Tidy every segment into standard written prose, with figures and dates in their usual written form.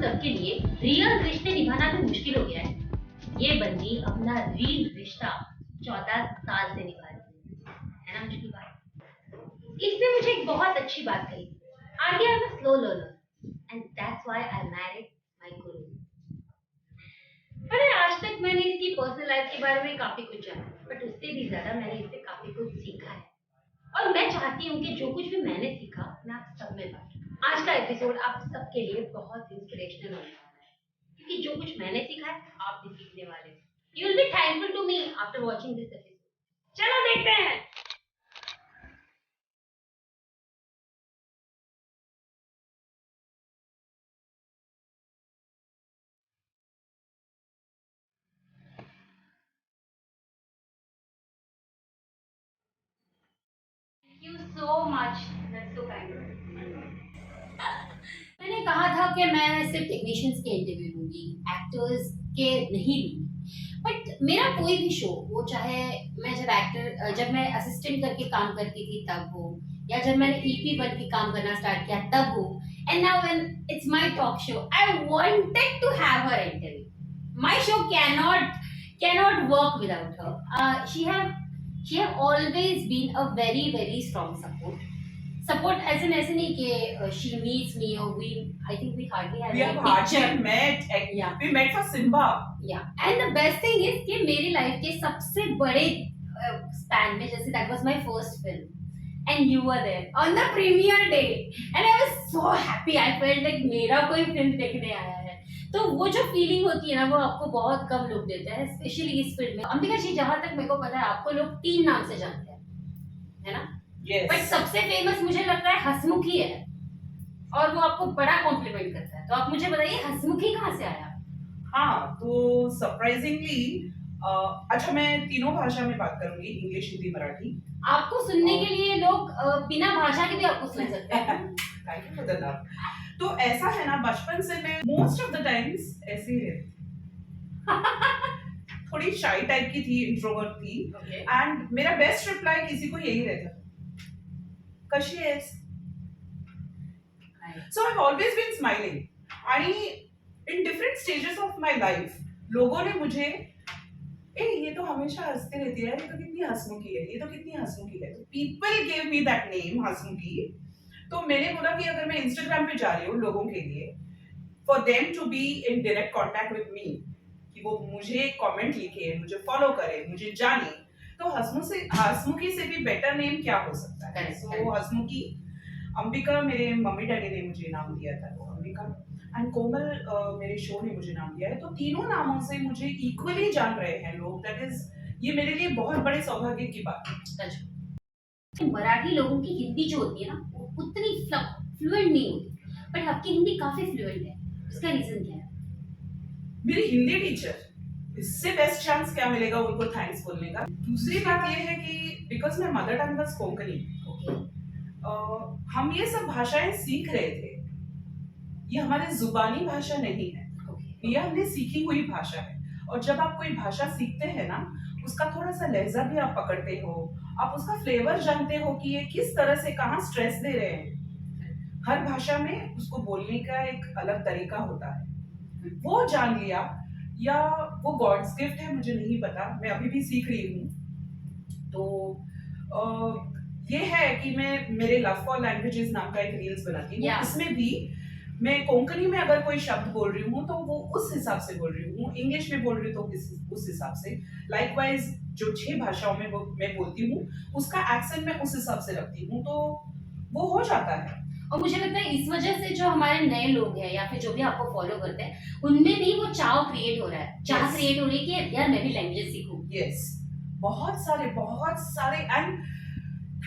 सबके लिए रियल रिश्ते निभाना भी मुश्किल हो गया है। ये बंदी अपना रील रिश्ता 14 साल से निभा रही है ना मुश्किल बात। इसने मुझे एक बहुत अच्छी बात कही, आगे I am a slow learner and that's why I married my गुरु। अरे आज तक मैंने इसकी पर्सनल लाइफ के बारे में काफी कुछ जाना, बट उससे भी ज्यादा मैंने इससे काफी कुछ सीखा है। और मैं चाहती हूँ कि जो कुछ भी मैंने सीखा मैं आप सब में बांटूं। आज का एपिसोड आप सबके लिए बहुत इंस्पिरेशनल होने वाला है, क्योंकि जो कुछ मैंने सीखा है आप भी सीखने वाले हैं। You will be thankful to me after watching this episode. चलो देखते हैं। Thank you so much, that's so kind. मैंने कहा था कि मैं सिर्फ टेक्नीशियंस के इंटरव्यू लूंगी, एक्टर्स के नहीं लूंगी। बट मेरा कोई भी शो, वो चाहे मैं जब मैं असिस्टेंट करके काम करती थी तब हो, या जब मैंने ईपी बन के काम करना स्टार्ट किया तब हो, and now when it's my talk show, I wanted to have her interview. My show cannot work without her. She have always been a very strong support as in ऐसे नहीं कि she meets me or I think we hardly have we have hardly met. Yeah. We met for Simba. Yeah. And the best thing is कि मेरी life के सबसे बड़े span में, जैसे that was my first film and you were there on the premiere day and I was so happy. I felt like मेरा कोई film देखने आया है। तो वो जो फीलिंग होती है ना, वो आपको बहुत कम लोग देते हैं, स्पेशली इस फील्ड में। अंबिका जी, जहां तक मेरे को पता है आपको लोग 3 नाम से जानते हैं, है ना? Yes. बट सबसे फेमस मुझे लगता है हसमुखी है, और वो आपको बड़ा कॉम्प्लीमेंट करता है। तो आप मुझे बताइए हसमुखी कहाँ से आया? हाँ, तो सरप्राइजिंगली अच्छा, मैं तीनों भाषा में बात करूंगी, इंग्लिश, हिंदी, मराठी। आपको सुनने के लिए लोग बिना भाषा के भी आपको सुन सकते हैं। Thank you for the love. तो ऐसा है ना, बचपन से मैं मोस्ट ऑफ द टाइम्स ऐसे ही रहती थोड़ी शाई टाइप की थी, इंट्रोवर्ट थी, एंड मेरा बेस्ट रिप्लाई किसी को यही रहता था, कशी आहेस? So I've always been smiling. आणि in different stages of my life लोगों ने मुझे, ये तो हमेशा हंसती रहती है, ये तो कितनी हंसमुखी है, ये तो कितनी हंसमुखी है। तो people gave me that name, हंसमुखी। तो मैंने बोला कि अगर मैं इंस्टाग्राम पे जा रही हूँ लोगों के लिए, for them to be in direct contact with me, कि वो मुझे कमेंट लिखे, मुझे फॉलो करे, मुझे जाने, तो हंसमुखी से भी बेटर नेम क्या हो सकता है? सो हंसमुखी। अंबिका मेरे मम्मी डैडी ने मुझे नाम दिया था, तो अंबिका, एंड कोमल मेरे शो ने मुझे नाम दिया है। तो तीनों नामों से मुझे इक्वली जान रहे हैं लोग। दैट इज, ये मेरे लिए बहुत बड़े सौभाग्य की बात है। मराठी लोगों की हिंदी जो होती है ना, वो उतनी फ्लुएंट नहीं होती, बट आपकी हिंदी काफी फ्लुएंट है। इसका रीजन क्या है? मेरी हिंदी टीचर, इससे बेस्ट चांस क्या मिलेगा उनको थैंक्स बोलने का। दूसरी बात ये है कि because my mother tongue was Konkani, हम ये सब भाषाएं सीख रहे थे, ये हमारी जुबानी भाषा नहीं है, ये हमने सीखी हुई भाषा है। और जब आप कोई भाषा सीखते हैं ना, उसका थोड़ा सा लहजा भी आप पकड़ते हो, आप उसका फ्लेवर जानते हो कि ये किस तरह से कहाँ स्ट्रेस दे रहे हैं। हर भाषा में उसको बोलने का एक अलग तरीका होता है, वो जान लिया, या वो गॉड्स गिफ्ट है, मुझे नहीं पता, मैं अभी भी सीख रही हूँ। तो ये है कि मैं मेरे लव फॉर लैंग्वेजेस नाम का एक रील्स बनाती हूँ, इसमें भी मैं कोंकणी में अगर कोई शब्द बोल रही हूँ तो वो उस हिसाब से बोल रही हूँ, इंग्लिश में बोल रही हूँ तो उस हिसाब से, लाइकवाइज जो 6 भाषाओं में मैं बोलती हूँ उसका एक्सेंट मैं उस हिसाब से रखती हूँ, तो वो हो जाता है। और मुझे लगता है इस वजह से जो हमारे नए लोग हैं या फिर जो भी आपको फॉलो करते हैं, उनमें भी वो चाव क्रिएट हो रहा है, क्रिएट हो रही है कि यार मैं भी लैंग्वेज सीखूं। यस, बहुत सारे, and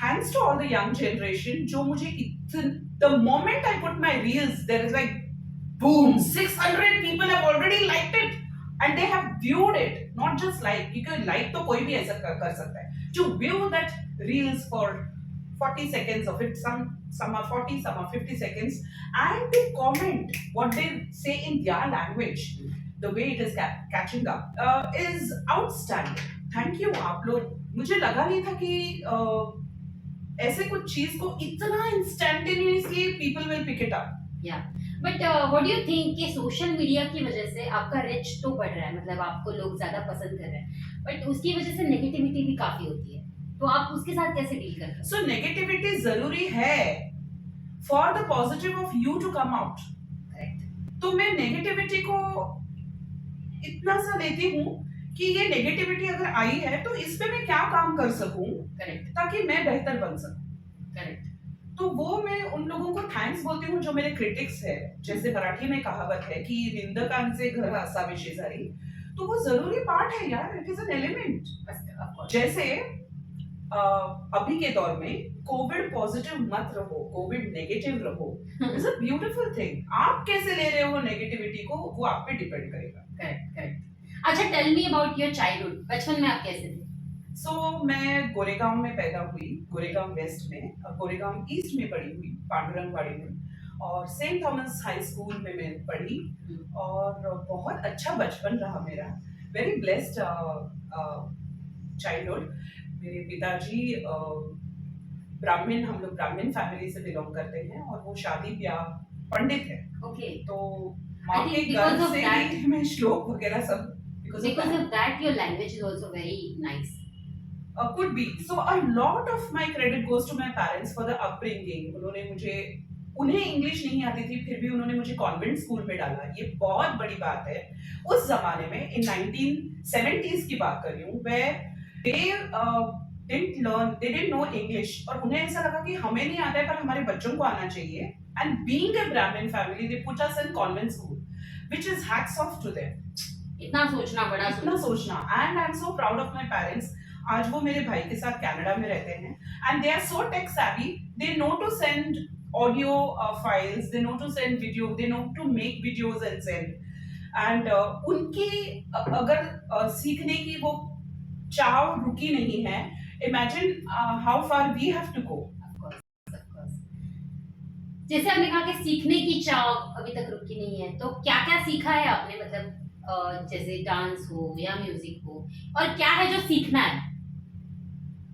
thanks to all the young generation, जो मुझे the moment I put my reels, there is like boom, 600 people have already liked it and they have viewed it, not just like, क्योंकि like तो कोई भी ऐसा कर सकता है, to view that reels for 40 seconds of it, some are 40, some are 50 seconds, and to comment what they say in their language, the way it is catching up is outstanding. Thank you आप लोग। मुझे लगा नहीं था कि ऐसे कुछ चीज को इतना instantaneously people will pick it up. या but what do you think कि सोशल मीडिया की वजह से आपका रिच तो बढ़ रहा है, मतलब आपको लोग ज्यादा पसंद कर रहे हैं, बट उसकी वजह से नेगेटिविटी भी काफी होती है, तो आप उसके साथ कैसे डील करते हो? सो नेगेटिविटी जरूरी है for the positive of you to come out. Correct. तो मैं नेगेटिविटी को इतना सा लेती हूँ कि ये नेगेटिविटी अगर आई है तो इस पे मैं क्या काम कर सकूं करेक्ट। ताकि मैं बेहतर बन सकूं। करेक्ट। तो वो मैं उन लोगों को थैंक्स बोलती हूँ जो मेरे क्रिटिक्स है। जैसे मराठी में कहावत है कि निंदकांचे घर असावे शेजारी, तो वो जरूरी पार्ट है यार, इट इज एन एलिमेंट। जैसे अभी के दौर में कोविड पॉजिटिव मत रहो, कोविड नेगेटिव रहो, इज अ ब्यूटीफुल थिंग। आप कैसे ले रहे हो नेगेटिविटी को, वो आप पे डिपेंड करेगा। करेक्ट। करेक्ट। अच्छा, tell me about your childhood, बचपन में आप कैसे थे? सो मैं गोरेगांव में पैदा हुई, गोरेगांव वेस्ट में, और गोरेगांव ईस्ट में पढ़ी हुई, पांडुरंगवाड़ी में, और सेंट थॉमस हाई स्कूल में मैं पढ़ी, और बहुत अच्छा बचपन रहा मेरा, वेरी ब्लेस्ड चाइल्डहुड। मेरे पिताजी ब्राह्मण, हम लोग ब्राह्मण फैमिली से बिलोंग करते हैं, और वो शादी ब्याह पंडित है। ओके। तो माँ के घर से ही मैं श्लोक वगैरह सब, because of that your language is also very nice. Could be. So a lot of my credit goes to my parents for the upbringing. उन्होंने मुझे, उन्हें इंग्लिश नहीं आती थी, फिर भी उन्होंने मुझे कॉन्वेंट स्कूल में डाला। ये बहुत बड़ी बात है उस जमाने में, इन 1970s की बात कर रही हूँ, where they didn't know English, और उन्हें ऐसा लगा कि हमें नहीं आता है पर हमारे बच्चों को आना चाहिए। And being a Brahmin family, they put us in convent school, which is hats off to them. इतना सोचना, बड़ा सोचना, and I'm so proud of my parents. आज वो मेरे भाई के साथ कनाडा में रहते हैं, and they are so tech savvy. They know to send audio files, they know to send video, they know to make videos and send. And उनकी अगर सीखने की वो चाव रुकी नहीं है, imagine how far we have to go. जैसे आपने कहा कि सीखने की चाव अभी तक रुकी नहीं है, तो क्या क्या सीखा है आपने, मतलब जैसे डांस हो या म्यूजिक हो, और क्या है जो सीखना है?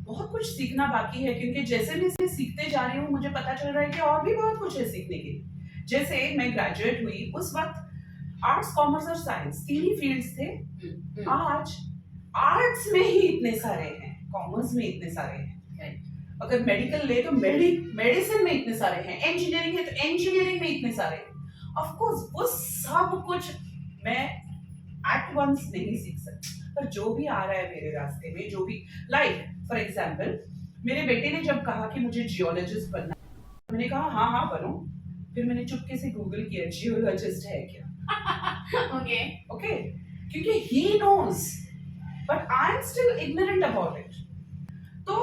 बहुत कुछ सीखना बाकी है, क्योंकि जैसे मैं सीखते जा रही हूँ मुझे पता चल रहा है कि और भी बहुत कुछ है सीखने के लिए। जैसे मैं ग्रेजुएट हुई उस वक्त आर्ट्स, कॉमर्स और साइंस तीन ही फील्ड्स थे। आज आर्ट्स में ही इतने सारे हैं, कॉमर्स में इतने सारे हैं, अगर मेडिकल ले तो मेडिसिन में इतने सारे हैं, इंजीनियरिंग है तो इंजीनियरिंग में इतने सारे हैं। ऑफ कोर्स वो सब कुछ मैं एट वंस नहीं सीख सकती, पर जो भी आ रहा है मेरे रास्ते में, जो भी, लाइक फॉर एग्जाम्पल मेरे बेटे ने जब कहा कि मुझे जियोलॉजिस्ट बनना, मैंने कहा हाँ हाँ बनो। फिर मैंने चुपके से गूगल किया जियोलॉजिस्ट है क्या। ओके ओके, क्योंकि he knows but I am still ignorant about it. तो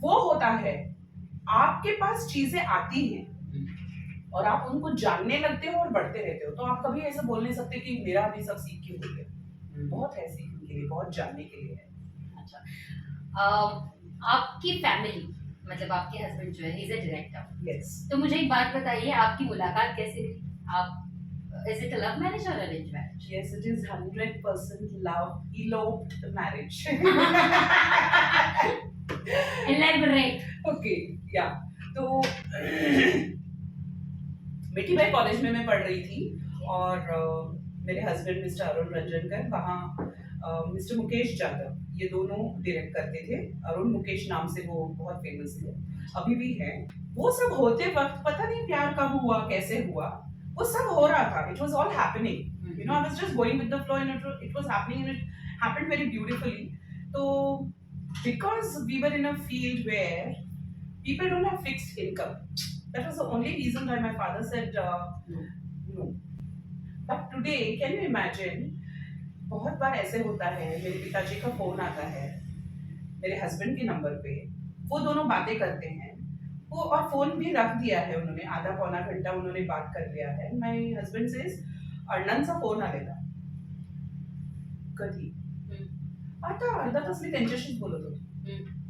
वो होता है, आपके पास चीजें आती हैं और आप उनको जानने लगते हो और बढ़ते रहते हो, तो आप कभी ऐसा बोल नहीं सकते कि मेरा अभी सब सीख के हो गया। बहुत है सीखने के लिए, बहुत जानने के लिए है। अच्छा, आपकी फैमिली, मतलब आपके हस्बैंड जो है, he is a director. Yes. तो मुझे एक बात बताइए, आपकी मुलाकात कैसे हुई? आप, is it a love marriage or arranged marriage? Yes, it is 100% love, eloped marriage. Elaborate. Okay, yeah. तो मिठी बाई कॉलेज में मैं पढ़ रही थी, और मेरे हस्बैंड मिस्टर अरुण रंजनकर, वहाँ मिस्टर मुकेश यादव, ये दोनों डायरेक्ट करते थे। अरुण मुकेश नाम से वो बहुत फेमस थे, अभी भी हैं। वो सब होते वक्त पता नहीं प्यार कब हुआ, कैसे हुआ, वो सब हो रहा था। It was all happening, you know, I was just going with the flow and it was happening and it happened very beautifully. तो because we were in a field where people don't have fixed income, that was the only reason why my father said no. But today can you imagine, बहुत बार ऐसे होता है, मेरे पिताजी का phone आता है मेरे हस्बैंड के नंबर पे, वो दोनों बातें करते हैं, वो और फोन भी रख दिया है उन्होंने, आधा पौना घंटा उन्होंने बात कर लिया है। माय हस्बैंड सेज अण्णांचा फोन आलेला, कधी आता अर्धा तास मी त्यांच्याशीच बोलत होतो,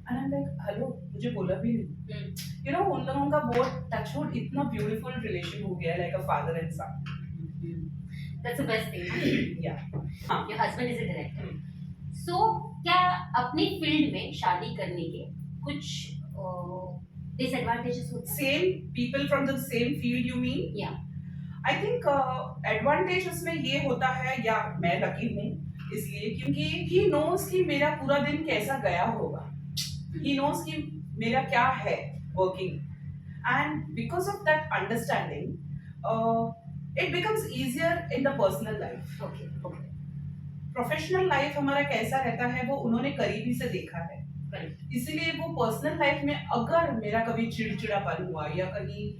and I'm like हेलो, मुझे बोला भी नहीं। you know, उन लोगों का बहुत टचवुड इतना ब्यूटीफुल रिलेशन हो गया, like a father and son. That's the best thing. Yeah. Your husband is a director. So क्या अपनी फील्ड में शादी करने के कुछ डिसएडवांटेजेस होते हैं? Same people from the same field, you mean? Yeah. I think advantage उसमें ये होता है, या मैं लकी हूँ इसलिए क्योंकि ही नोज कि मेरा पूरा दिन कैसा गया होगा, ही नोज कि मेरा क्या है working, and because of that understanding it becomes easier in the personal life. Okay okay, professional life हमारा कैसा रहता है वो उन्होंने करीबी से देखा है, करेक्ट। इसीलिए वो पर्सनल लाइफ में अगर मेरा कभी चिड़चिड़ापन हुआ या कहीं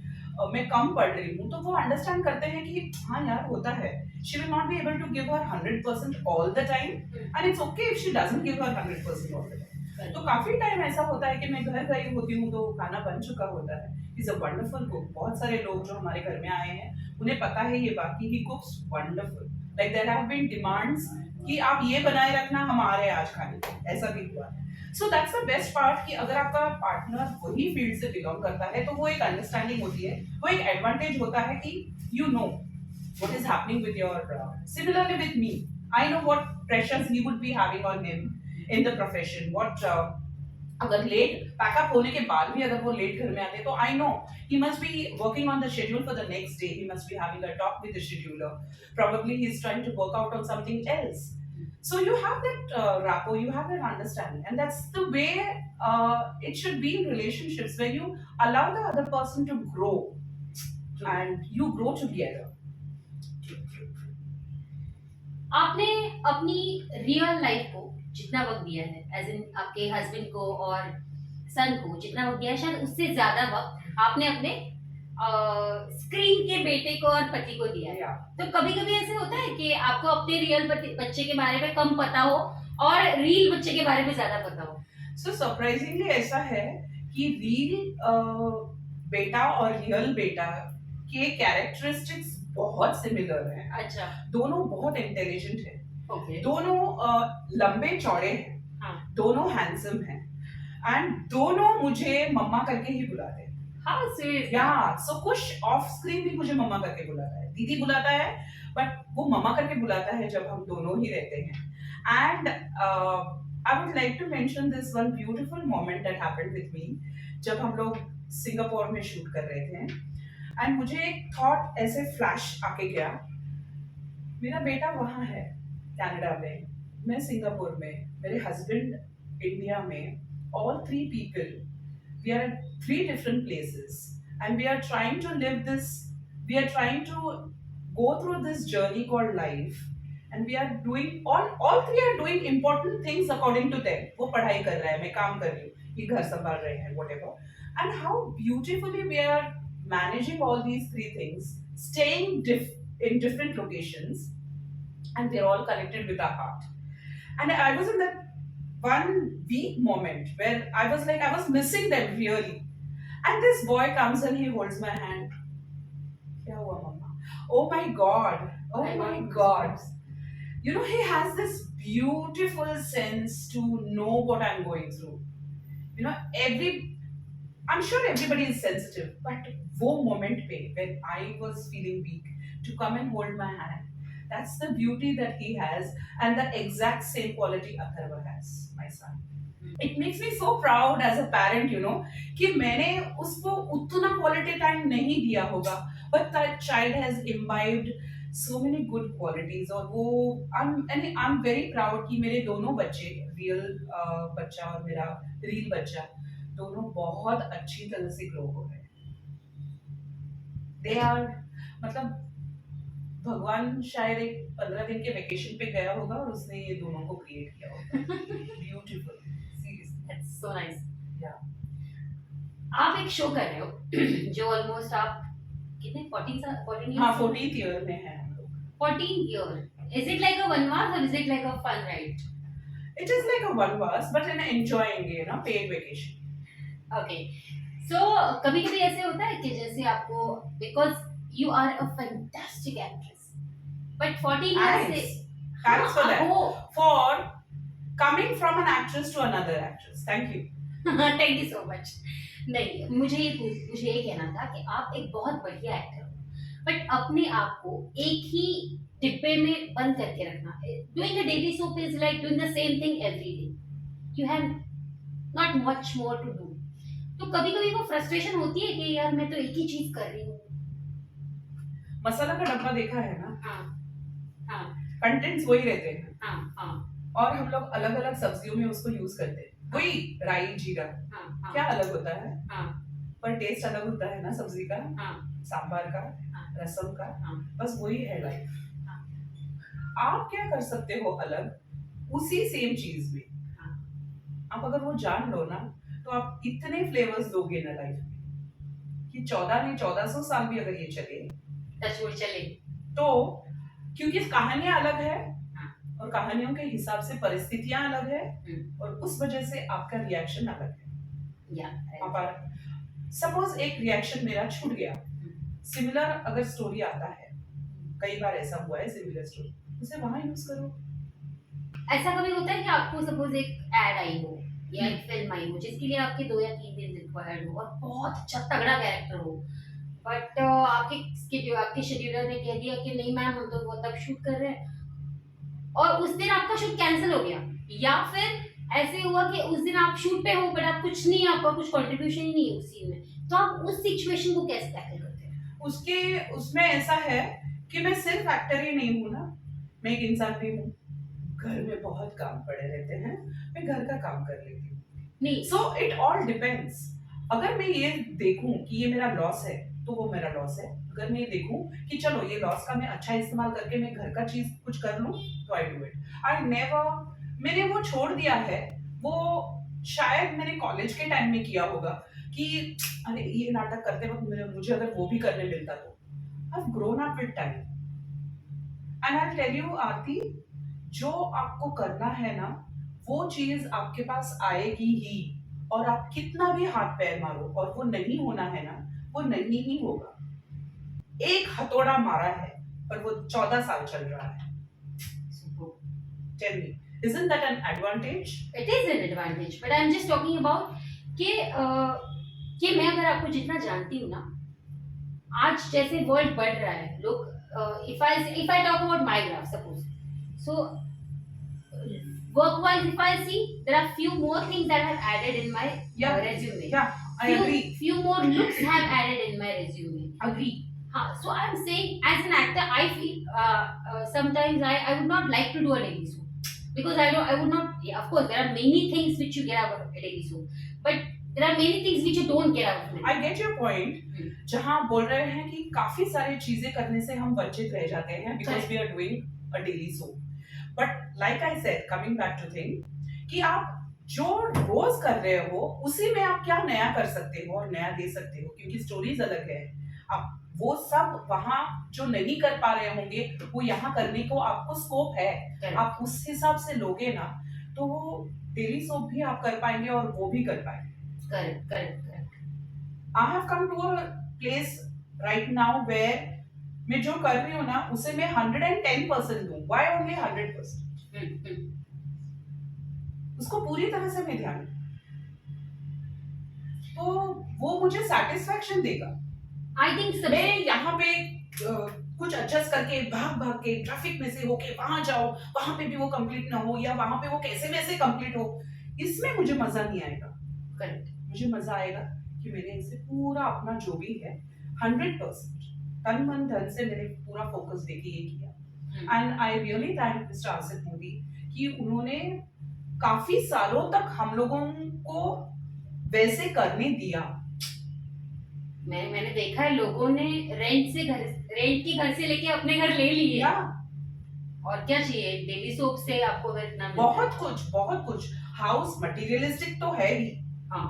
मैं कम पढ़ रही हूँ तो वो अंडरस्टैंड करते हैं कि हाँ यार होता है, she will not be able to give her 100% all the time, and it's okay if she doesn't give her 100% all the time. तो काफी टाइम ऐसा होता है कि मैं घर गई होती हूँ तो खाना बन चुका होता है, इज अ वंडरफुल कुक। बहुत सारे लोग जो हमारे घर में आए हैं उन्हें पता है ये बात कि he cooks wonderful, like there have been demands कि आप ये बनाए रखना हमारे आज खाने को, ऐसा भी हुआ है। So that's the best part कि अगर आपका पार्टनर वही फील्ड से बिलोंग करता है तो वो एक अंडरस्टैंडिंग होती है, वो एक एडवांटेज होता है कि you know what is happening with your similarly with me, I know what pressures he would be having on him in the profession, what अगर लेट पैकअप होने के बाद भी अगर वो लेट घर में आते तो I know he must be working on the schedule for the next day, he must be having a talk with the scheduler, probably he's trying to work out on something else. So you have that rapport, you have that understanding, and that's the way it should be in relationships where you allow the other person to grow and you grow together. आपने अपनी real life को जितना वक्त दिया है, as in आपके husband को और सन को जितना वक्त दिया है, शायद उससे ज्यादा वक्त आपने अपने स्क्रीन के बेटे को और पति को दिया है। Yeah. तो कभी कभी ऐसे होता है कि आपको अपने रियल बच्चे के बारे में कम पता हो और रील बच्चे के बारे में ज्यादा पता हो। So surprisingly ऐसा है कि रील बेटा और रियल बेटा के कैरेक्टरिस्टिक्स बहुत सिमिलर हैं। अच्छा, दोनों बहुत इंटेलिजेंट हैं, ओके, दोनों लंबे चौड़े हैं, हाँ, दोनों हैंडसम हैं, एंड दोनों मुझे मम्मा करके ही बुलाते हैं। How sweet. या सो कुछ ऑफ स्क्रीन भी मुझे मम्मा करके बुलाता है, दीदी बुलाता है, बट वो मम्मा करके बुलाता है जब हम दोनों ही रहते हैं। And I would like to mention this one beautiful moment that happened with me जब हम लोग सिंगापुर में शूट कर रहे थे, एंड मुझे एक थॉट ऐसे फ्लैश आके गया, मेरा बेटा वहाँ है कनाडा में, मैं सिंगापुर में, मेरे हस्बैंड इंडिया में, all three people, we are at three different places and we are trying to live this, we are trying to go through this journey called life, and we are doing all three are doing important things according to them. वो पढ़ाई कर रहा है, मैं काम कर रही हूँ, ये घर संभाल रहे हैं, whatever, and how beautifully we are managing all these three things, staying in different locations, and they're all connected with our heart. And I was in that one weak moment where I was like, I was missing them really. And this boy comes and he holds my hand. Kya hua, mama? Oh my God. Oh my God. You know, he has this beautiful sense to know what I'm going through. You know, I'm sure everybody is sensitive, but wo moment pe, when I was feeling weak, to come and hold my hand, that's the beauty that he has, and the exact same quality Atharva has, my son. It makes me so proud as a parent, you know, कि मैंने उसको उतना quality time नहीं दिया होगा, but that child has imbibed so many good qualities, और वो I'm very proud कि मेरे दोनों बच्चे, real बच्चा और मेरा real बच्चा, दोनों बहुत अच्छी तरह से ग्रो हो रहे हैं। They are, मतलब भगवान शायद एक 15 दिन के वेकेशन पे गया होगा और उसने ये दोनों को क्रिएट किया होगा। Beautiful, seriously, that's so nice. या आप एक शो कर रहे हो जो ऑलमोस्ट आप कितने 14 हाँ, years 14th ईयर में है हम लोग। 14 year, is it like a वनवास or is it like a fun ride? It is like a वनवास but in enjoying, you know, paid vacation. Okay, so कभी कभी ऐसे होता है कि जैसे आपको, because you are a fantastic actress, but 14 years से Thanks for that. वो For coming from an actress to another actress. Thank you. Thank you so much. नहीं, मुझे ये कहना था कि आप एक बहुत बढ़िया एक्टर हो, बट अपने आप को एक ही डिब्बे में बंद करके रखना, doing a daily soap is like doing the same thing every day, you have not much more to do. तो कभी कभी वो फ्रस्ट्रेशन होती है कि यार मैं तो एक ही चीज कर रही हूँ। मसाला का डब्बा देखा है ना, हाँ हाँ कंटेंट्स वही रहते हैं हाँ हाँ और हम लोग अलग अलग सब्जियों में उसको यूज करते हैं, वही राई जीरा, हाँ हाँ क्या अलग होता है, हाँ पर टेस्ट अलग होता है ना सब्जी का, हाँ सांबार का, हाँ रसम का, हाँ बस वही है लाइफ। हाँ आप क्या कर सकते हो अलग उसी सेम चीज में, हाँ आप अगर वो जान लो ना तो आप इतने फ्लेवर्स दोगे ना लाइफ में कि 14 नहीं 1400 साल भी अगर ये चले टचवुड चले। तो, क्योंकि कहानियां अलग है हाँ और कहानियों के हिसाब से परिस्थितियां अलग है हम्म, और उस वजह से आपका रिएक्शन अलग है। या आप सपोज एक रिएक्शन मेरा छूट गया, सिमिलर अगर स्टोरी आता है, कई बार ऐसा हुआ है सिमिलर स्टोरी, उसे वहां यूज करो। ऐसा कभी होता है कि आपको सपोज एक एड आई हो या एक फिल्म आई हो जिसके लिए आपके 2 या 3 दिन रिक्वायर्ड हो और बहुत अच्छा तगड़ा कैरेक्टर हो, बट आपके शेड्यूलर ने कह दिया कि नहीं मैम हम तो वो तब शूट कर रहे हैं और उस दिन आपका शूट कैंसिल हो गया, या फिर ऐसे हुआ कि उस दिन आप शूट पे हो बट आप कुछ नहीं, आपका कुछ कंट्रीब्यूशन ही नहीं है उस सीन में, तो आप उस सिचुएशन को कैसे टैकल करते हैं? उसमें ऐसा है कि मैं सिर्फ एक्टर ही नहीं हूँ ना, मैं एक इंसान भी हूँ, घर में बहुत काम पड़े रहते हैं, मैं घर का काम कर लेती हूँ। नहीं सो इट ऑल डिपेंड्स। अगर मैं ये देखूं कि ये मेरा लॉस है तो वो मेरा लॉस है, अगर मैं ये देखूं कि चलो ये लॉस का मैं अच्छा इस्तेमाल करके मैं घर का चीज कुछ कर लूं तो I do it. I never, मैंने वो छोड़ दिया है, वो शायद मैंने कॉलेज के टाइम में किया होगा कि अरे ये नाटक करते वक्त मुझे अगर वो भी करने मिलता तो। I grown up with time and I tell you Aarti, जो आपको करना है ना वो चीज आपके पास आएगी ही, और आप कितना भी हाथ पैर मारो और वो नहीं होना है ना वो नहीं ही होगा। एक हथौड़ा मारा है पर वो 14 साल चल रहा है। Tell me, isn't that an advantage? It is an advantage but I am just talking about कि मैं अगर आपको जितना जानती हूँ ना, आज जैसे वर्ल्ड बढ़ रहा है, लोग if I talk about my graph suppose, so work wise if I see there are few more things that have added in my resume. Yeah, I agree. Few more looks have added in my resume. Agree. So I'm saying as an actor I feel sometimes I would not like to do a daily soap because I would not, yeah, of course there are many things which you get out of a daily soap but there are many things which you don't get out of it. I get your point. जहाँ बोल रहे हैं कि काफी सारी चीजें करने से हम वंचित रह जाते हैं because we are doing a daily soap. But like I said, coming back to thing, कि आप जो रोज कर रहे हो उसी में आप क्या नया कर सकते हो और नया दे सकते हो, क्योंकि स्टोरीज अलग है। आप वो सब वहाँ जो नहीं कर पा रहे होंगे वो यहाँ करने को आपको स्कोप है। Correct. आप उस हिसाब से लोगे ना तो वो डेली सोप भी आप कर पाएंगे और वो भी कर पाएंगे। Correct. I have come to a place right now where मैं जो कर रही हूँ ना उसे मैं 110% दूँ। Why only 100%? उसको पूरी तरह से मैं ध्यान दूँ तो वो मुझे सेटिस्फैक्शन देगा। I think मैं यहाँ पे कुछ एडजस्ट करके भाग के ट्रैफिक में से होके वहां जाओ, वहां पे भी वो कंप्लीट ना हो या वहां पे वो कैसे वैसे कंप्लीट हो, इसमें मुझे मजा नहीं आएगा। करेक्ट, मुझे मजा आएगा कि मैंने इसे पूरा अपना जो भी है 100% तन मन धन से मैंने पूरा फोकस देके ये किया। And I really thank mister Asif Modi कि उन्होंने काफी सालों तक हम लोगों को वैसे करने दिया। मैंने देखा है लोगों ने रेंट की घर से लेके अपने घर ले लिए। और क्या चाहिए डेली सोप से आपको अगर इतना बहुत कुछ हाउस मटेरियलिस्टिक तो है ही, हाँ,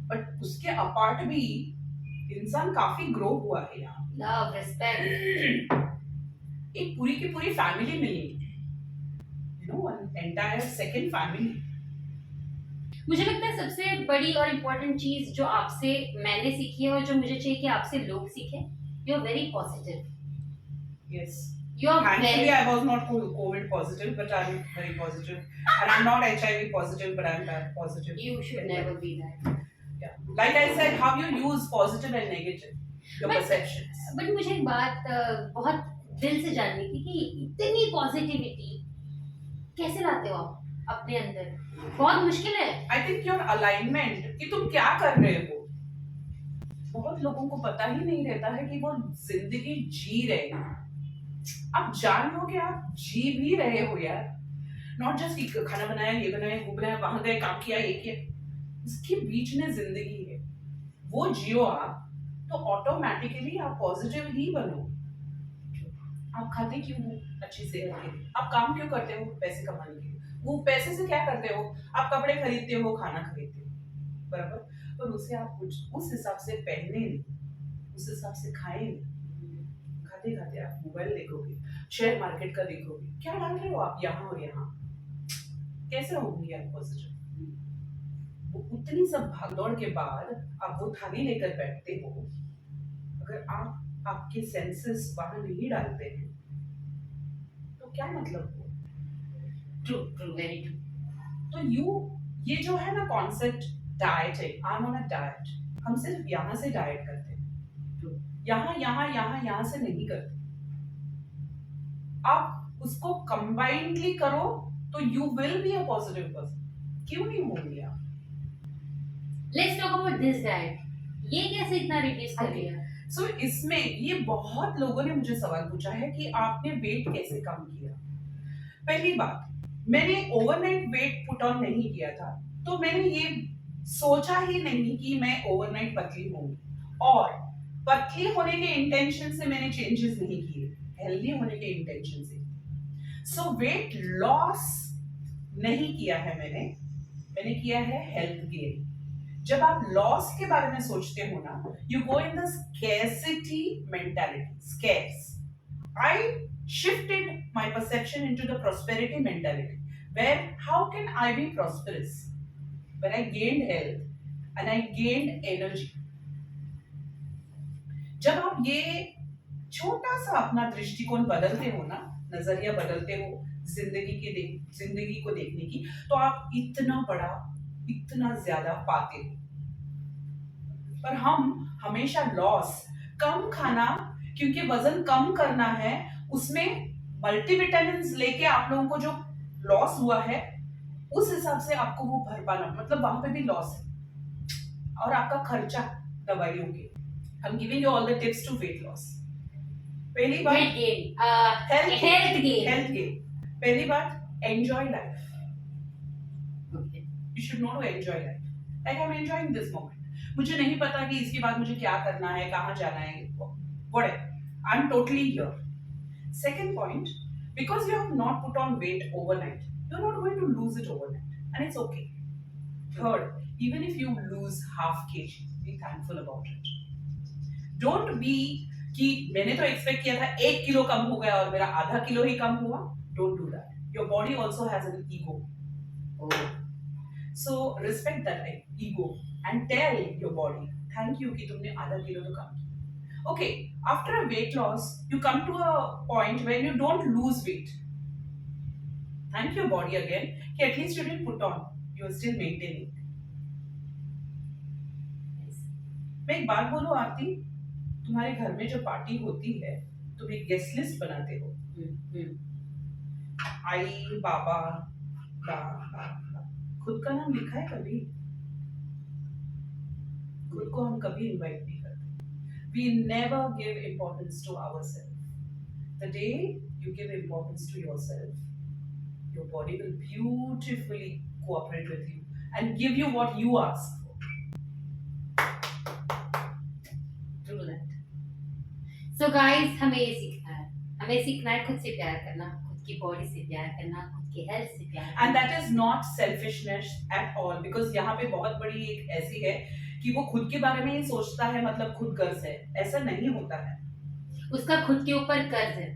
बट उसके अपार्ट भी इंसान काफी ग्रो हुआ है यहाँ। लव, रिस्पेक्ट, एक पूरी की पूरी फैमिली मिली, you know, an entire second family. मुझे लगता है सबसे बड़ी और इम्पोर्टेंट चीज जो आपसे मैंने सीखी है और जो मुझे चाहिए कि आपसे लोग सीखें, you are very positive. Yes, you are thankfully very, I was not COVID positive, but I'm very positive, and I'm not HIV positive, but I'm positive. you should never be that. Yeah, like I said, how you use positive and negative, your perceptions. But मुझे एक बात बहुत दिल से जाननी थी कि इतनी पॉजिटिविटी कैसे लाते हो आप अपने अंदर? बहुत मुश्किल है। I think your alignment कि तुम क्या कर रहे हो, बहुत लोगों को पता ही नहीं रहता है कि वो जिंदगी जी रहे हैं। आप जान लो कि आप जी भी रहे हो यार, नॉट जस्ट खाना बनाया, ये बनाया, वो बनाया, वहां गए, काम किया, ये किया। इसके बीच में जिंदगी है, वो जियो आप, तो ऑटोमेटिकली आप पॉजिटिव ही बनो। आप खाते क्यों हो? अच्छी सेहत के लिए। आप काम क्यों करते हो? पैसे कमाने के लिए। वो पैसे से क्या करते हो? आप कपड़े खरीदते हो, खाना खरीदते हो, बराबर। पर उसे आप कुछ उस हिसाब से पहने नहीं, उस हिसाब से खाए नहीं। खाते खाते आप मोबाइल देखोगे, शेयर मार्केट का देखोगे, क्या डाल रहे हो आप यहाँ और यहाँ? कैसे होंगी आप पॉजिटिव? वो उतनी सब भागदौड़ के बाद आप वो थाली लेकर बैठते हो, अगर आप आपके सेंसेस वहां नहीं डालते हैं तो क्या मतलब हुआ? True true very true. तो ये जो है ना कॉन्सेप्ट डाइट है, I am on a diet, हम सिर्फ यहाँ से डाइट करते हैं, यहाँ से नहीं करते। आप उसको कंबाइंडली करो तो you will be a positive person. क्यों नहीं होंगे आप? Let's talk about this diet. ये कैसे इतना रिड्यूस कर लिया? सो इसमें ये बहुत लोगों ने मुझे सवाल पूछा है कि आपने वेट कैसे कम किया। पहली बात, मैंने ओवरनाइट वेट पुट ऑन नहीं किया था, तो मैंने ये सोचा ही नहीं कि मैं ओवरनाइट पतली होंगी, और पतली होने के इंटेंशन से मैंने चेंजेस नहीं किए, हेल्दी होने के इंटेंशन से। सो वेट लॉस नहीं किया है मैंने किया है हेल्थ गेन। जब आप लॉस के बारे में सोचते हो ना, you go in the scarcity mentality, scarce. I shifted my perception into the prosperity mentality, where how can I be prosperous when I gained health and I gained energy? जब आप ये छोटा सा अपना दृष्टिकोण बदलते हो ना, नजरिया बदलते हो जिंदगी को देखने की, तो आप इतना बड़ा, इतना ज्यादा पाते हो। पर हम हमेशा लॉस, कम खाना, क्योंकि वजन कम करना है, उसमें मल्टीविटामिन्स लेके आप लोगों को जो लॉस हुआ है, उस हिसाब से आपको वो भर पाना, मतलब वहां पे भी लॉस है। और आपका खर्चा दवाइयों के, I'm giving you all the tips to weight loss. पहली बात wait gain, health health gain. Gain. पहली बात, enjoy life. Okay, You should know to enjoy life. Like I'm enjoying this moment. मुझे नहीं पता कि इसके बाद मुझे क्या करना है, कहाँ जाना है, whatever. I'm totally here. Second point, because you have not put on weight overnight, you're not going to lose it overnight, and it's okay. Third, even if you lose half kg, be thankful about it. Don't be कि मैंने तो expect किया था 1 kilo कम हो गया और मेरा आधा किलो ही कम हुआ. Don't do that. Your body also has an ego. So respect that ego and tell your body, thank you कि तुमने आधा किलो तो कम किया. Okay, after a weight loss, you come to a point where you don't lose weight. Thank your body again कि at least you didn't put on, you are still maintaining. मैं एक बात बोलूं आरती, तुम्हारे घर में जो पार्टी होती है, तुम एक गेस्ट लिस्ट बनाते हो, आई, बाबा, दादा, खुद का नाम लिखा है कभी? खुद को हम कभी इनवाइट नहीं करते. We never give importance to ourselves. The day you give importance to yourself, your body will beautifully cooperate with you and give you what you ask for. True that. So guys, हमें ये सीखना है खुद से प्यार करना, खुद की बॉडी से प्यार करना, खुद की हेल्थ से प्यार करना. And that is not selfishness at all, because यहाँ पे बहुत बड़ी एक ऐसी है कि वो खुद के बारे में ही सोचता है, मतलब खुद गर्ज है. ऐसा नहीं होता है. उसका खुद के ऊपर कर्ज है.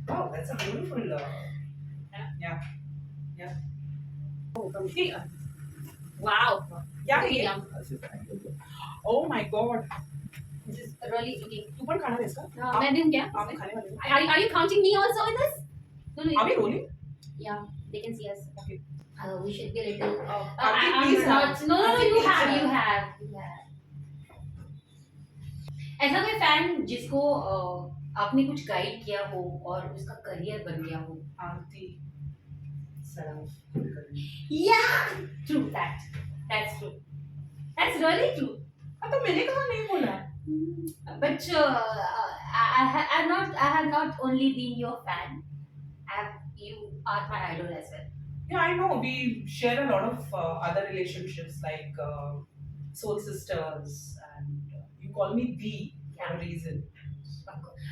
Wow, that's a beautiful. Yeah. Wow. क्या है ये? Yum. Oh my God. This is really eating. तू पर खाना है इसका? मैं दूँ क्या? आपने खाने वाले हो? Are you counting me also in this? No. Are we rolling? Yeah, they can see us. Okay. We should be a little. Aarti, I'm please not. have. No. Aarti, You please have. have. You have. ऐसा कोई fan जिसको आपने कुछ guide किया हो और उसका career बन गया हो? आरती, Saraf. Yeah, true that. That's true. That's really true. तो मैंने कहा नहीं बोला. But I have not only been your fan. You are my idol as well. Yeah, I know. We share a lot of other relationships like soul sisters, and you call me Dee for a reason.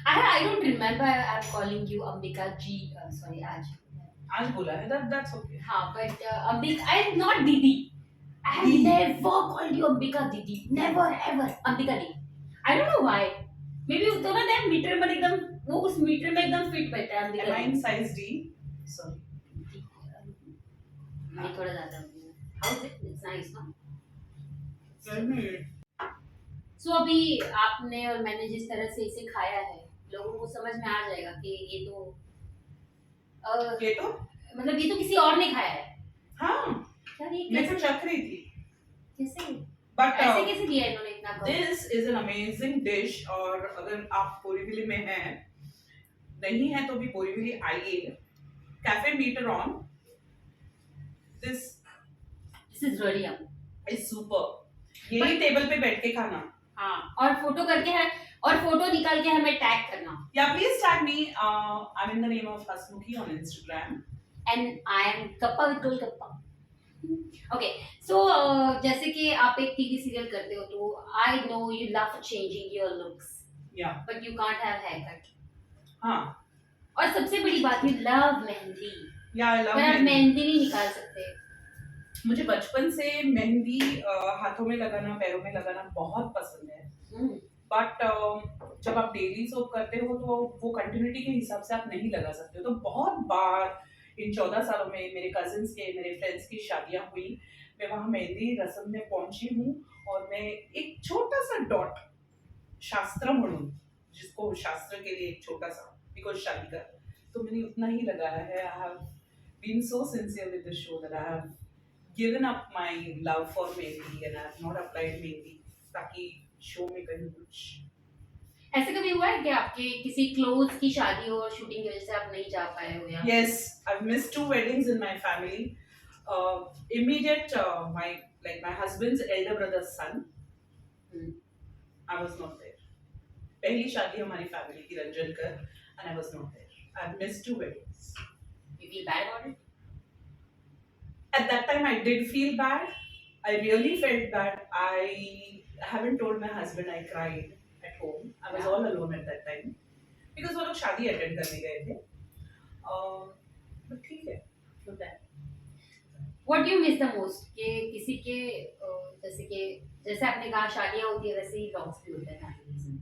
I don't remember I'm calling you Ambika ji. Sorry, Aj. आज बोला है, that's okay. हाँ, but Ambika, I'm not Didi. I have Dee. never called you Ambika Didi. Never ever Ambika Didi. I don't know why. Maybe वो दोनों time metre में एकदम वो उस मीटर में एकदम फिट बैठा है Am Ambika I Didi. in size D? Sorry. नहीं थोड़ा ज़्यादा हूँ. How is it? It's nice, no? So अभी आपने और मैंने जिस तरह से इसे खाया है, लोगों को समझ में आ जाएगा कि ये तो ये तो मतलब ये तो किसी और ने खाया है. हाँ, यार ये मैं तो कैसे चख रही थी. कैसे But ऐसे कैसे दिया इन्होंने इतना कम? this is an amazing dish. और अगर आप बोरीवली में हैं, नहीं है तो भी बोरीवली आइए. Cafe Meter on. This This is really yum. is super. यही टेबल पे बैठ के खाना. हाँ, और फोटो करके है और फोटो निकाल के हमें टैग करना. Yeah, please tag me. I'm in the name of Hasmukhi on Instagram. And I am Kappa with Golgappa. Okay, so जैसे कि आप एक टीवी सीरियल करते हो तो I know you love changing your looks, Yeah. but you can't have haircut. हाँ. और सबसे बड़ी बात you love mehndi. Yeah, I love पर आप मेहंदी. मेहंदी नहीं निकाल सकते. मुझे बचपन से मेहंदी हाथों में लगाना, पैरों में लगाना बहुत पसंद है. बट जब आप डेली सोप करते हो तो वो कंटिन्यूटी के हिसाब से आप नहीं लगा सकते हो. तो बहुत बार इन 14 सालों में मेरे कजिन्स के, मेरे फ्रेंड्स की शादियां हुई, मैं वहाँ मेहंदी रस्म में पहुंची हूँ और मैं एक छोटा सा डॉट शास्त्र म्हणून, जिसको शास्त्र के लिए एक छोटा सा, बिकॉज शादी का, तो मैंने उतना ही लगाया है. I have been so sincere with this show that I have given up my love for mehndi and I have not applied mehndi, ताकि शो में कहीं कुछ. ऐसे कभी हुआ है कि आपके किसी क्लोज की शादी हो और शूटिंग की वजह से आप नहीं जा पाए हो या? Yes, I've missed 2 weddings in my family. Immediate my husband's elder brother's son. I was not there. पहली शादी हमारी फैमिली की रंजनकर and I was not there. I've missed 2 weddings. You feel bad about it? At that time I did feel bad. I really felt bad. I haven't told my husband. I cried at home. I was all alone at that time because वो लोग शादी attend करने गए थे. But ठीक है, होता है. What do you miss the most? कि किसी के जैसे आपने कहा शादियाँ होती है वैसे ही लॉस भी होते हैं फैमिलीज में.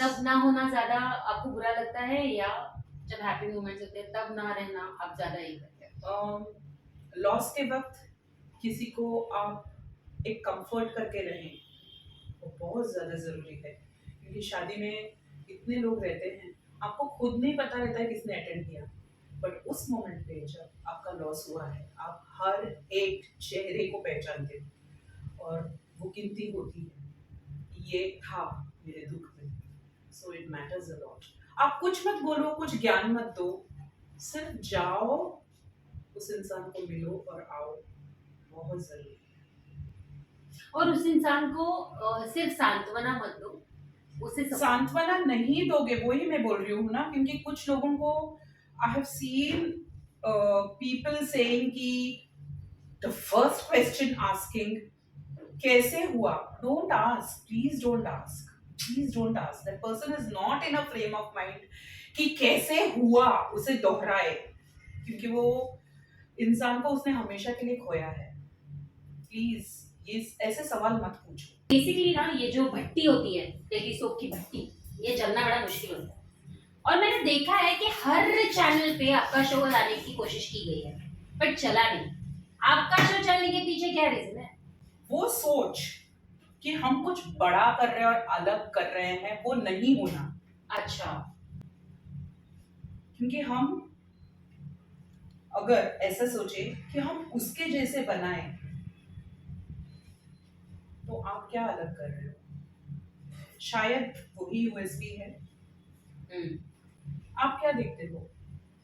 तब ना होना ज्यादा आपको बुरा लगता है या जब हैप्पी मोमेंट्स होते हैं तब ना रहना आप ज्यादा ये करते हैं? लॉस के वक्त किसी को आप एक कंफर्ट करके रहें, वो बहुत ज़्यादा ज़रूरी है. क्योंकि शादी में इतने लोग रहते हैं, आपको खुद नहीं पता रहता है किसने अटेंड किया, बट उस मोमेंट पे जब आपका लॉस हुआ है, आप हर एक चेहरे को पहचानते हो और वो गिनती होती है, ये था मेरे दुख में. So it matters a lot. आप कुछ मत बोलो, कुछ ज्ञान मत दो, सिर्फ जाओ, उस इंसान को मिलो और आओ. बहुत जरूरी है. और उस इंसान को सिर्फ सांत्वना मत दो, उसे सांत्वना नहीं दोगे, वही मैं बोल रही हूँ ना. क्योंकि कुछ लोगों को I have seen people saying कि द फर्स्ट क्वेश्चन आस्किंग कैसे हुआ. Don't ask, please don't ask, please don't ask. That person is not in a frame of mind कि कैसे हुआ उसे दोहराए, क्योंकि वो इंसान को उसने हमेशा के लिए खोया है. प्लीज ये ऐसे सवाल मत पूछो. बेसिकली ना ये जो भट्टी होती है, टेलीस्कोप की भट्टी, ये जलना बड़ा मुश्किल होता है. और मैंने देखा है कि हर चैनल पे आपका शो लाने की कोशिश की गई है बट चला नहीं. आपका शो चलने के पीछे क्या रीजन है? वो सोच कि हम कुछ बड़ा कर रहे हैं और अलग कर रहे हैं, वो नहीं होना. अच्छा. क्योंकि हम अगर ऐसा सोचे कि हम उसके जैसे बनाएं, तो आप क्या अलग कर रहे हो? शायद वही यूएसपी है. आप क्या देखते हो?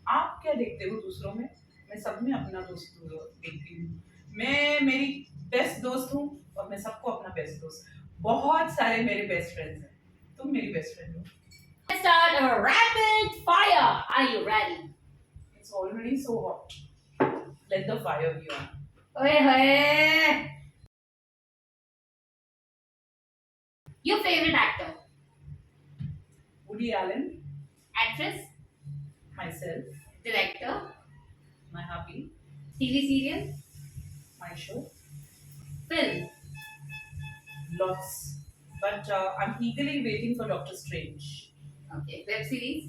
आप क्या देखते हो दूसरों में? मैं सब में अपना दोस्त देखती हूँ. मैं मेरी बेस्ट दोस्त हूँ और मैं सबको अपना बेस्ट दोस्त. बहुत सारे मेरे बेस्ट फ्रेंड्स हैं, तुम मेरी बेस्ट फ्रेंड हो। Let's start a rapid fire. Are you ready? It's already so hot. Let the fire be on. ओए होए. Your favorite actor, Woody Allen, actress, myself, director, my hubby, TV serial, my show, film, lots. But I'm eagerly waiting for Doctor Strange. okay, web series,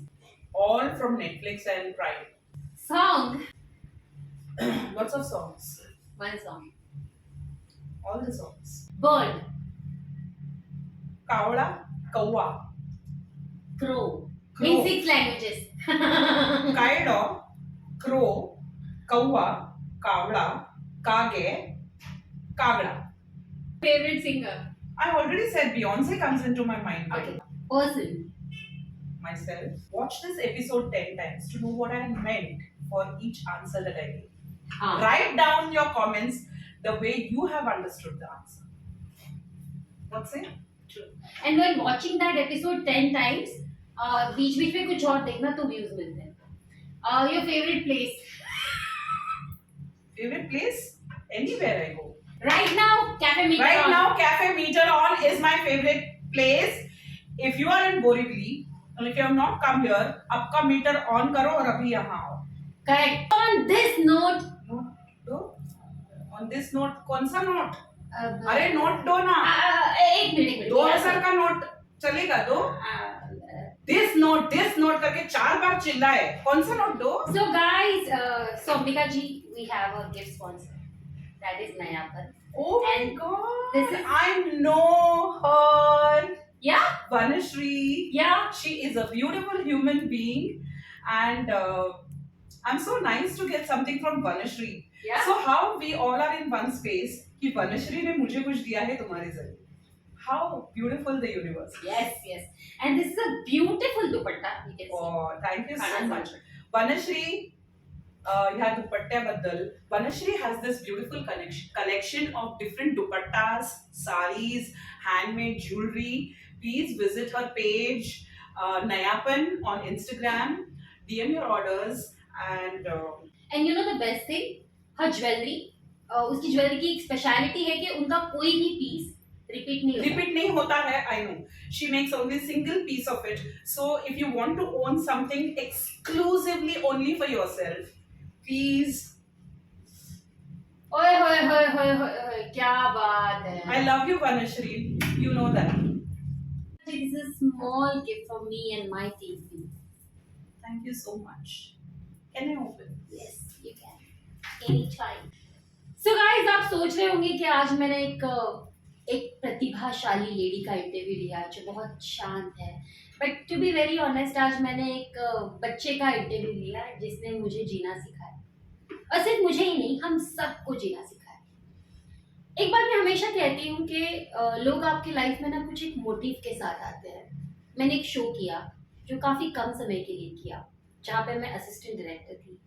All from Netflix and Prime. song, Lots of songs. one song, All the songs. bird, Kavada, Kawa, crow. Crow. In 6 languages. Kaido, Crow, Kawa, Kavada, Kage, Kagda. Favorite singer, I already said Beyonce comes into my mind. okay, person, Myself. Watch this episode 10 times to know what I meant for each answer that I gave. Write down your comments the way you have understood the answer. What's it? true. And when watching that episode 10 times, बीच बीच में कुछ और देखना तो views मिलते हैं. Your favorite place, Favorite place? Anywhere I go. right now, Cafe Meter. Right now, Cafe Meter On is my favorite place. If you are in Borivali, and if you have not come here, आपका metre on करो और अभी यहाँ आओ. Correct. On this note, तो on this note, कौन सा note? uh, अरे नोट दो ना. एक मिनट 2000 का नोट चलेगा दो. This note करके 4 बार चिल्लाए. कौन सा नोट दो? So guys, Sombika ji, we have a gift sponsor. That is Nayapan. Oh my And god! this is- I know her. Yeah, Vanashri. yeah. She is a beautiful human being, and I'm so nice to get something from Vanashri. Yeah. So how we all are in one space कि Vanashri ने मुझे कुछ दिया है तुम्हारे जरिए. How beautiful the universe is. Yes, yes. And this is a beautiful dupatta. You can see. Oh, thank you so Khana much. Vanashri, ह्या दुपट्ट्याबद्दल. Vanashri has this beautiful collection of different dupattas, saris, handmade jewelry. Please visit her page, Nayapan on Instagram. DM your orders and And you know the best thing? Her jewelry. उसकी jewellery की एक speciality है कि उनका कोई भी piece repeat नहीं होता. repeat नहीं होता है. I know. She makes only single piece of it. So if you want to own something exclusively only for yourself, please. ओए होए होए होए होए होए, क्या बात है. I love you, Vanashri. You know that. This is a small gift for me and my team. Thank you so much. Can I open? Yes, you can. Anytime. So guys, आप सोच रहे होंगे कि आज मैंने एक प्रतिभाशाली लेडी का इंटरव्यू लिया जो बहुत शांत है. But to be very honest, आज मैंने एक बच्चे का इंटरव्यू लिया जिसने मुझे जीना सिखाया. और सिर्फ मुझे ही नहीं, हम सबको जीना सिखाया. एक बार मैं हमेशा कहती हूँ कि लोग आपकी लाइफ में ना कुछ एक मोटिव के साथ आते हैं. मैंने एक शो किया जो काफ़ी कम समय के लिए किया, जहाँ पे मैं असिस्टेंट डायरेक्टर थी.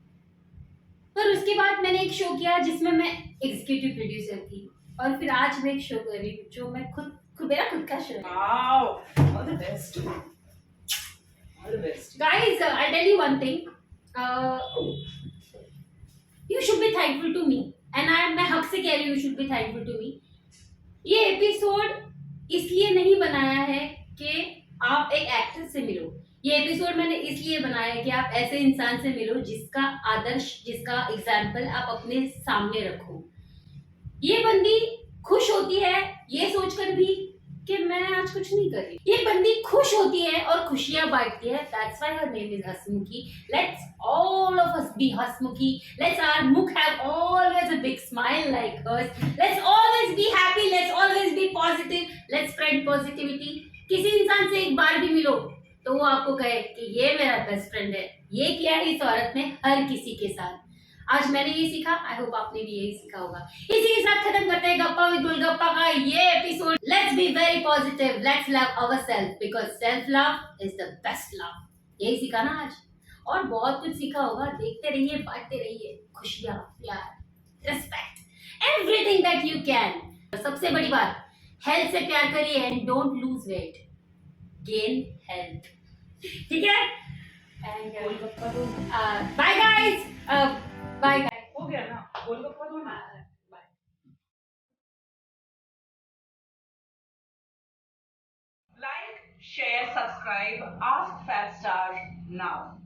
पर उसके बाद मैंने एक शो किया जिसमें मैं एग्जीक्यूटिव प्रोड्यूसर थी. और फिर आज मैं एक शो कर रही हूँ जो मैं मेरा खुद का शो है. Wow. All the best. All the best. Guys, I'll tell you one thing. You should be thankful to me. And मैं हक से कह रही हूँ, you should be thankful to me. ये एपिसोड इसलिए नहीं बनाया है कि आप एक एक्टर से मिलो. ये एपिसोड मैंने इसलिए बनाया है कि आप ऐसे इंसान से मिलो जिसका आदर्श, जिसका एग्जाम्पल आप अपने सामने रखो. ये बंदी खुश होती है ये सोचकर भी कि मैं आज कुछ नहीं कर रही. ये बंदी खुश होती है और खुशियां बांटती है. That's why her name is Hasmukhi. Let's all of us be Hasmukhi. Let's our Mukh have always a big smile like hers. Let's always be happy. Let's always be positive. Let's spread positivity. किसी इंसान से एक बार भी मिलो तो वो आपको कहे कि ये मेरा बेस्ट फ्रेंड है. ये किया है इस औरत ने हर किसी के साथ. आज मैंने ये सीखा. आई होप आपने भी यही सीखा होगा. इसी के साथ खत्म करते हैं गप्पा विद गोलगप्पा का ये episode. Let's be very positive. Let's love ourselves because self love is the best love. यही सीखा ना आज. और बहुत कुछ सीखा होगा. देखते रहिए, बांटते रहिए खुशियां, प्यार, respect, everything that you can. सबसे बड़ी बात, हेल्थ से प्यार करिए and don't lose weight, gain health. ठीक है? एंड गोलगप्पा दो। Bye guys, bye guys. हो गया ना, गोलगप्पा दो ना। Like, share, subscribe, ask Fat Star now.